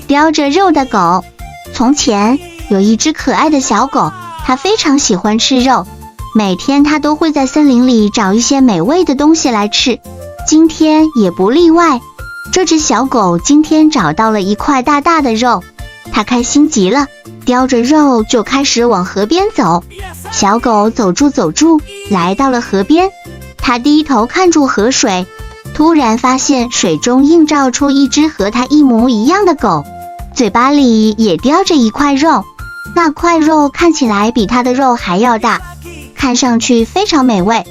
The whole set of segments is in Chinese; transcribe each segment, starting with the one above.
叼着肉的狗。从前有一只可爱的小狗，它非常喜欢吃肉，每天它都会在森林里找一些美味的东西来吃，今天也不例外。这只小狗今天找到了一块大大的肉，它开心极了，叼着肉就开始往河边走。小狗走住，来到了河边，它低头看住河水，突然发现水中映照出一只和它一模一样的狗，嘴巴里也叼着一块肉，那块肉看起来比它的肉还要大，看上去非常美味。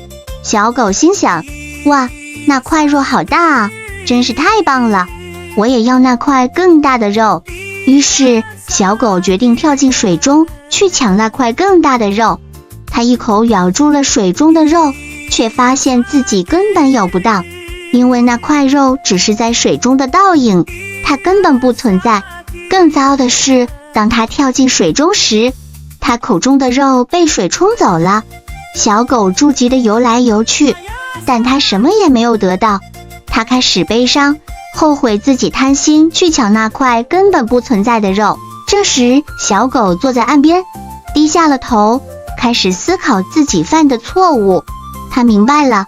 小狗心想，哇，那块肉好大啊，真是太棒了，我也要那块更大的肉。于是小狗决定跳进水中去抢那块更大的肉。它一口咬住了水中的肉，却发现自己根本咬不到，因为那块肉只是在水中的倒影，它根本不存在。更糟的是，当它跳进水中时，它口中的肉被水冲走了。小狗着急地游来游去，但它什么也没有得到。它开始悲伤，后悔自己贪心去抢那块根本不存在的肉。这时小狗坐在岸边，低下了头，开始思考自己犯的错误。它明白了，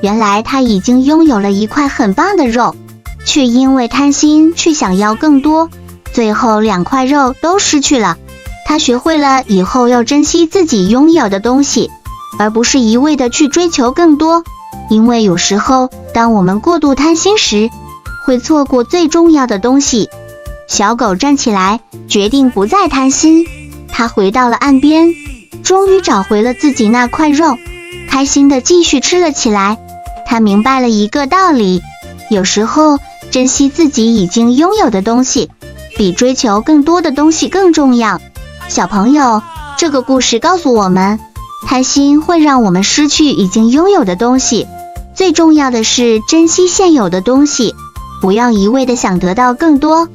原来它已经拥有了一块很棒的肉，却因为贪心去想要更多，最后2块肉都失去了。它学会了以后要珍惜自己拥有的东西，而不是一味的去追求更多。因为有时候当我们过度贪心时，会错过最重要的东西。小狗站起来，决定不再贪心。它回到了岸边，终于找回了自己那块肉，开心地继续吃了起来。它明白了一个道理，有时候珍惜自己已经拥有的东西，比追求更多的东西更重要。小朋友，这个故事告诉我们，贪心会让我们失去已经拥有的东西，最重要的是珍惜现有的东西，不要一味地想得到更多。